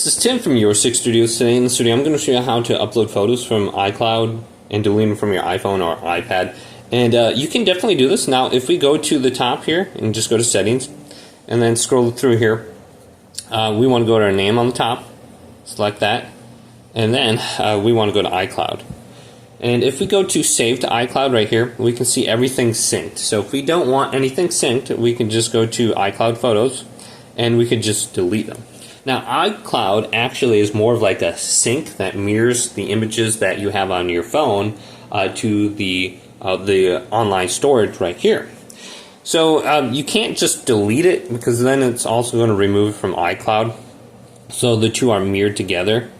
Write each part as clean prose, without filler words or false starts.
This is Tim from Your Six Studios. Today in the studio I'm going to show you how to upload photos from iCloud and delete them from your iPhone or iPad. And you can definitely do this. Now if we go to the top here and just go to settings and then scroll through here, we want to go to our name on the top, select that, and then we want to go to iCloud. And if we go to save to iCloud right here, we can see everything synced. So if we don't want anything synced, we can just go to iCloud Photos and we can just delete them. Now iCloud actually is more of like a sync that mirrors the images that you have on your phone to the online storage right here. So you can't just delete it because then it's also going to remove it from iCloud. So the two are mirrored together.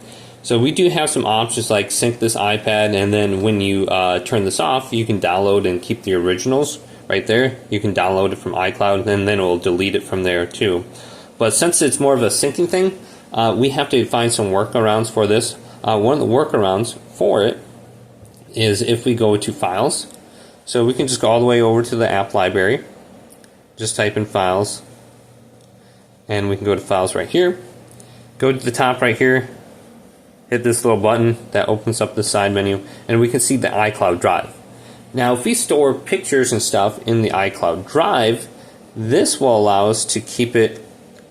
So we do have some options like sync this iPad, and then when you turn this off, you can download and keep the originals right there. You can download it from iCloud, and then it will delete it from there too. But since it's more of a syncing thing, we have to find some workarounds for this. One of the workarounds for it is if we go to Files. So we can just go all the way over to the app library, just type in Files, and we can go to Files right here. Go to the top right here, hit this little button that opens up the side menu, and we can see the iCloud Drive. Now if we store pictures and stuff in the iCloud Drive, this will allow us to keep it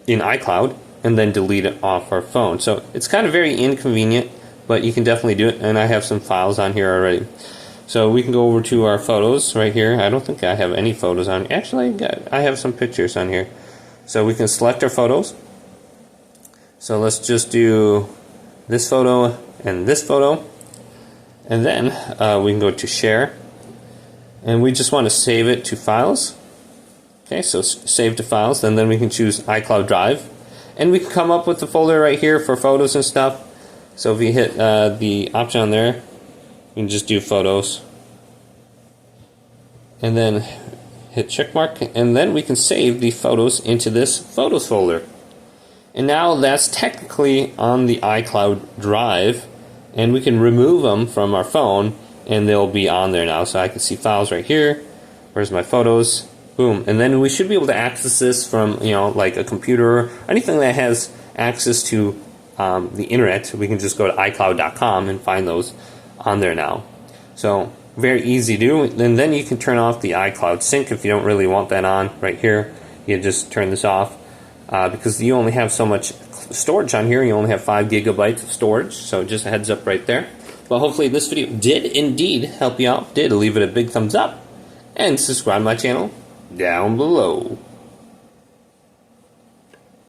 in iCloud and then delete it off our phone. So it's kind of very inconvenient, but you can definitely do it, and I have some files on here already. So we can go over to our photos right here. I don't think I have any photos on here. Actually, I have some pictures on here. So we can select our photos. So let's just do this photo and this photo, and then we can go to share, and we just want to save it to files. Okay, so save to files, and then we can choose iCloud Drive, and we can come up with the folder right here for photos and stuff. So if you hit the option on there, you can just do photos, and then hit check mark, and then we can save the photos into this photos folder. And now that's technically on the iCloud Drive, and we can remove them from our phone and they'll be on there now. So I can see files right here. Where's my photos? Boom. And then we should be able to access this from, like a computer or anything that has access to the internet. We can just go to iCloud.com and find those on there now. So very easy to do. And then you can turn off the iCloud sync if you don't really want that on right here. You just turn this off. Because you only have so much storage on here. You only have 5 gigabytes of storage, so just a heads up right there. But hopefully this video did indeed help you out. Leave it a big thumbs up and subscribe to my channel down below.